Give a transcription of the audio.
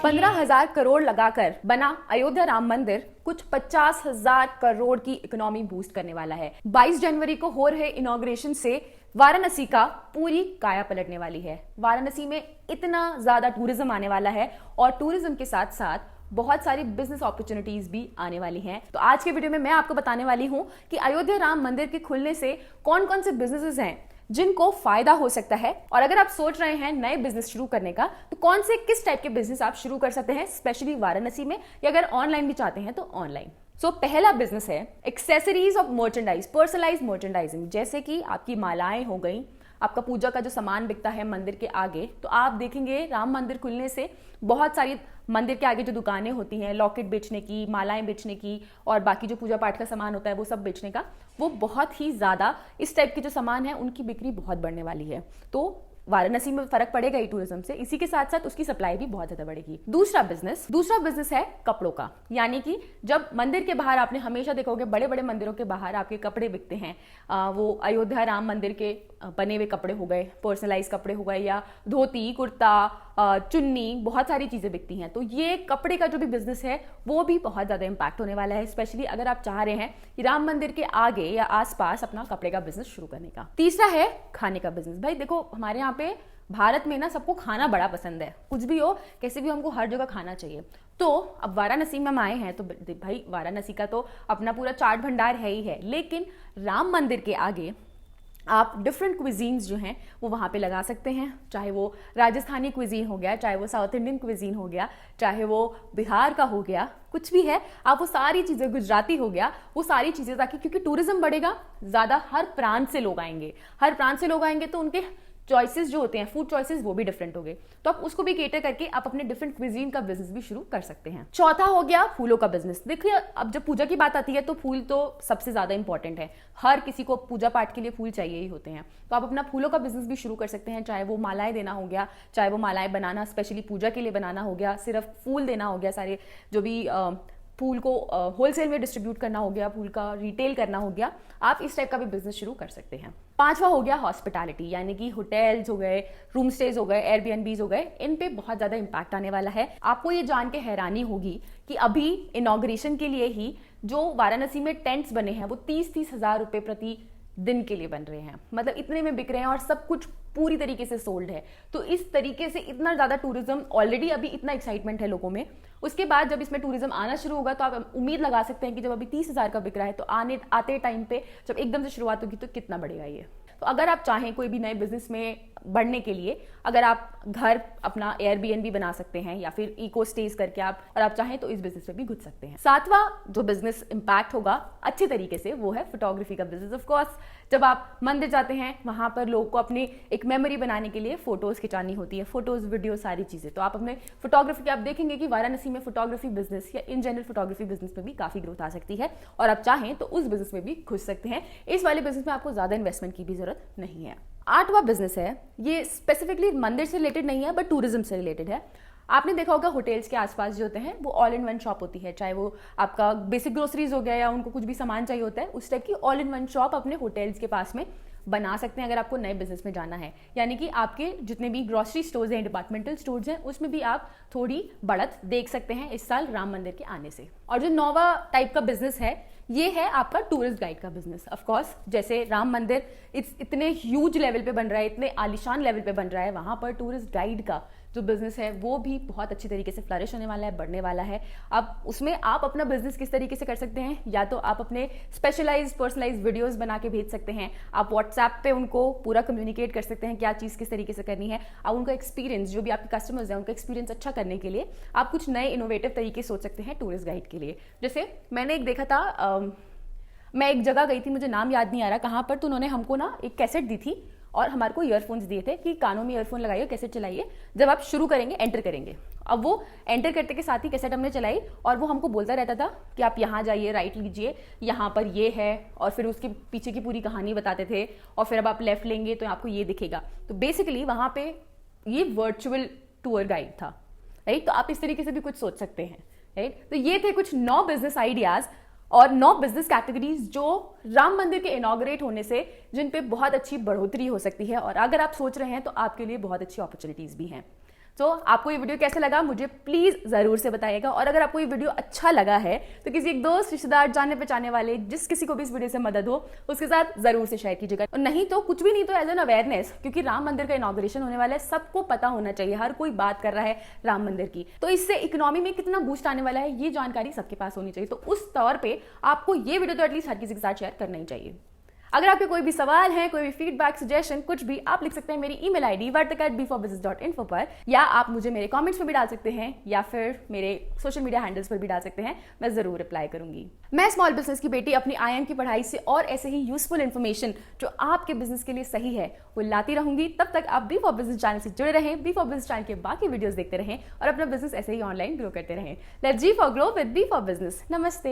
15,000 करोड़ लगाकर बना अयोध्या राम मंदिर कुछ 50,000 करोड़ की इकोनॉमी बूस्ट करने वाला है। 22 जनवरी को हो रहे इनॉग्रेशन से वाराणसी का पूरी काया पलटने वाली है। वाराणसी में इतना ज्यादा टूरिज्म आने वाला है और टूरिज्म के साथ साथ बहुत सारी बिजनेस अपॉर्चुनिटीज भी आने वाली हैं। तो आज के वीडियो में मैं आपको बताने वाली हूं कि अयोध्या राम मंदिर के खुलने से कौन कौन से बिजनेसेस हैं जिनको फायदा हो सकता है, और अगर आप सोच रहे हैं नए बिजनेस शुरू करने का तो कौन से किस टाइप के बिजनेस आप शुरू कर सकते हैं, स्पेशली वाराणसी में, या अगर ऑनलाइन भी चाहते हैं तो ऑनलाइन। पहला बिजनेस है accessories of merchandise, personalize merchandising. जैसे कि आपकी मालाएं हो गई, आपका पूजा का जो सामान बिकता है मंदिर के आगे, तो आप देखेंगे राम मंदिर खुलने से बहुत सारी मंदिर के आगे जो दुकानें होती हैं लॉकेट बेचने की, मालाएं बेचने की और बाकी जो पूजा पाठ का सामान होता है वो सब बेचने का, वो बहुत ही ज्यादा इस टाइप के जो सामान है उनकी बिक्री बहुत बढ़ने वाली है। तो वाराणसी में फर्क पड़ेगा ही टूरिज्म से, इसी के साथ साथ उसकी सप्लाई भी बहुत ज्यादा बढ़ेगी। दूसरा बिजनेस है कपड़ों का। यानी कि जब मंदिर के बाहर आपने हमेशा देखोगे बड़े बड़े मंदिरों के बाहर आपके कपड़े बिकते हैं, वो अयोध्या राम मंदिर के बने हुए कपड़े हो गए, पर्सनलाइज कपड़े हो गए, या धोती कुर्ता चुन्नी, बहुत सारी चीजें बिकती हैं। तो ये कपड़े का जो भी बिजनेस है वो भी बहुत ज्यादा इंपैक्ट होने वाला है, स्पेशली अगर आप चाह रहे हैं कि राम मंदिर के आगे या आसपास अपना कपड़े का बिजनेस शुरू करने का। तीसरा है खाने का बिजनेस। भाई देखो, हमारे यहाँ पे भारत में ना सबको खाना बड़ा पसंद है, कुछ भी हो कैसे भी हमको हर जगह खाना चाहिए। तो अब वाराणसी में हम आए हैं तो भाई वाराणसी का तो अपना पूरा चाट भंडार है ही है, लेकिन राम मंदिर के आगे आप डिफरेंट क्विजीन्स जो हैं वो वहाँ पे लगा सकते हैं। चाहे वो राजस्थानी क्विजीन हो गया, चाहे वो साउथ इंडियन क्विजीन हो गया, चाहे वो बिहार का हो गया, कुछ भी है, आप वो सारी चीज़ें, गुजराती हो गया, वो सारी चीज़ें, ताकि क्योंकि टूरिज्म बढ़ेगा, ज़्यादा हर प्रांत से लोग आएंगे तो उनके चॉइसेस जो होते हैं, फूड चॉइसेस, वो भी डिफरेंट हो गए। तो आप उसको भी केटर करके आप अपने डिफरेंट क्विजीन का बिजनेस भी शुरू कर सकते हैं। चौथा हो गया फूलों का बिजनेस। देखिए, अब जब पूजा की बात आती है तो फूल तो सबसे ज्यादा इंपॉर्टेंट है, हर किसी को पूजा पाठ के लिए फूल चाहिए ही होते हैं। तो आप अपना फूलों का बिजनेस भी शुरू कर सकते हैं, चाहे वो मालाएं देना हो गया, चाहे वो मालाएं बनाना स्पेशली पूजा के लिए बनाना हो गया, सिर्फ फूल देना हो गया, सारे जो भी फूल को होलसेल में डिस्ट्रीब्यूट करना हो गया, फूल का रिटेल करना हो गया, आप इस टाइप का भी बिजनेस शुरू कर सकते हैं। पांचवा हो गया हॉस्पिटैलिटी, यानी कि होटल्स हो गए, रूम स्टेज हो गए, एयरबीएनबीज हो गए, इन पे बहुत ज्यादा इंपैक्ट आने वाला है। आपको ये जान के हैरानी होगी कि अभी इनॉग्रेशन के लिए ही जो वाराणसी में टेंट्स बने हैं वो 30-30 हजार रुपए प्रति दिन के लिए बन रहे हैं। मतलब इतने में बिक रहे हैं और सब कुछ पूरी तरीके से सोल्ड है। तो इस तरीके से इतना ज्यादा टूरिज्म, ऑलरेडी अभी इतना एक्साइटमेंट है लोगों में, उसके बाद जब इसमें टूरिज्म आना शुरू होगा तो आप उम्मीद लगा सकते हैं कि जब अभी 30,000 का बिक रहा है तो आते टाइम पे जब एकदम से शुरुआत होगी तो कितना बढ़ेगा ये। तो अगर आप चाहें कोई भी नए बिजनेस में बढ़ने के लिए, अगर आप घर अपना एयरबीएनबी बना सकते हैं या फिर इको स्टेज करके आप चाहें तो इस बिजनेस में भी घुस सकते हैं। सातवां जो बिजनेस इंपैक्ट होगा अच्छे तरीके से वो है फोटोग्राफी का बिजनेस। ऑफ कोर्स, जब आप मंदिर जाते हैं वहां पर लोगों को अपनी एक मेमोरी बनाने के लिए फोटोज खिंचानी होती है, फोटोज, वीडियो, सारी चीजें। तो आप अपने फोटोग्राफी के, आप देखेंगे कि वाराणसी में फोटोग्राफी बिजनेस या इन जनरल फोटोग्राफी बिजनेस में भी काफी ग्रोथ आ सकती है, और आप चाहें तो उस बिजनेस में भी घुस सकते हैं। इस वाले बिजनेस में आपको ज्यादा इन्वेस्टमेंट की भी जरूरत नहीं है। आठवां बिजनेस है, ये स्पेसिफिकली मंदिर से रिलेटेड नहीं है बट टूरिज्म से रिलेटेड है। आपने देखा होगा होटल्स के आसपास जो होते हैं वो ऑल इन वन शॉप होती है, चाहे वो आपका बेसिक ग्रोसरीज हो गया या उनको कुछ भी सामान चाहिए होता है, उस टाइप की ऑल इन वन शॉप अपने होटल्स के पास में बना सकते हैं अगर आपको नए बिजनेस में जाना है। यानी कि आपके जितने भी ग्रोसरी स्टोर्स हैं, डिपार्टमेंटल स्टोर्स हैं, उसमें भी आप थोड़ी बढ़त देख सकते हैं इस साल राम मंदिर के आने से। और जो नौवां टाइप का बिजनेस है ये है आपका टूरिस्ट गाइड का बिजनेस। ऑफ कोर्स, जैसे राम मंदिर इतने ह्यूज लेवल पे बन रहा है, इतने आलिशान लेवल पे बन रहा है, वहां पर टूरिस्ट गाइड का जो बिजनेस है वो भी बहुत अच्छी तरीके से फ्लरिश होने वाला है, बढ़ने वाला है। अब उसमें आप अपना बिजनेस किस तरीके से कर सकते हैं, या तो आप अपने स्पेशलाइज पर्सनलाइज वीडियोस बना के भेज सकते हैं, आप व्हाट्सएप पे उनको पूरा कम्युनिकेट कर सकते हैं क्या चीज़ किस तरीके से करनी है। आप उनका एक्सपीरियंस, जो भी आपके कस्टमर्स हैं उनका एक्सपीरियंस अच्छा करने के लिए आप कुछ नए इनोवेटिव तरीके सोच सकते हैं टूरिस्ट गाइड के लिए। जैसे मैंने एक देखा था, मैं एक जगह गई थी, मुझे नाम याद नहीं आ रहा कहाँ पर, तो उन्होंने हमको ना एक कैसेट दी थी और हमारे को ईयरफोन्स दिए थे कि कानों में ईयरफोन लगाइए, कैसेट चलाइए, जब आप शुरू करेंगे एंटर करेंगे। अब वो एंटर करते के साथ ही कैसेट हमने चलाई और वो हमको बोलता रहता था कि आप यहाँ जाइए, राइट लीजिए, यहाँ पर ये है, और फिर उसके पीछे की पूरी कहानी बताते थे, और फिर अब आप लेफ्ट लेंगे तो आपको ये दिखेगा। तो बेसिकली वहाँ पे ये वर्चुअल टूर गाइड था, राइट। तो आप इस तरीके से भी कुछ सोच सकते हैं, राइट। तो ये थे कुछ 9 बिजनेस आइडियाज और 9 बिजनेस कैटेगरीज जो राम मंदिर के इनॉग्रेट होने से जिन पे बहुत अच्छी बढ़ोतरी हो सकती है, और अगर आप सोच रहे हैं तो आपके लिए बहुत अच्छी अपॉर्चुनिटीज भी हैं। तो आपको ये वीडियो कैसा लगा मुझे प्लीज जरूर से बताइएगा, और अगर आपको ये वीडियो अच्छा लगा है तो किसी एक दोस्त, रिश्तेदार, जाने पहचाने वाले, जिस किसी को भी इस वीडियो से मदद हो उसके साथ जरूर से शेयर कीजिएगा। और नहीं तो कुछ भी नहीं तो एज एन अवेयरनेस, क्योंकि राम मंदिर का इनॉग्रेशन होने वाला है, सबको पता होना चाहिए, हर कोई बात कर रहा है राम मंदिर की, तो इससे इकोनॉमी में कितना बूस्ट आने वाला है ये जानकारी सबके पास होनी चाहिए। तो उस तौर पे आपको ये वीडियो तो एटलीस्ट हर किसी के साथ शेयर करना ही चाहिए। अगर आपके कोई भी सवाल है, कोई भी फीडबैक, सजेशन, कुछ भी, आप लिख सकते हैं मेरी ईमेल आईडी vartak@b4business.info पर, या आप मुझे मेरे कमेंट्स में भी डाल सकते हैं, या फिर मेरे सोशल मीडिया हैंडल्स पर भी डाल सकते हैं, मैं जरूर रिप्लाई करूंगी। मैं स्मॉल बिजनेस की बेटी अपनी IIM की पढ़ाई से और ऐसे ही यूजफुल इन्फॉर्मेशन जो आपके बिजनेस के लिए सही है वो लाती रहूंगी। तब तक आप B4 बिजनेस चैनल से जुड़े रहें, B4 बिजनेस चैनल के बाकी वीडियोस देखते रहें और अपना बिजनेस ऐसे ही ऑनलाइन ग्रो करते रहें। Let's G4 grow with B4 business. नमस्ते।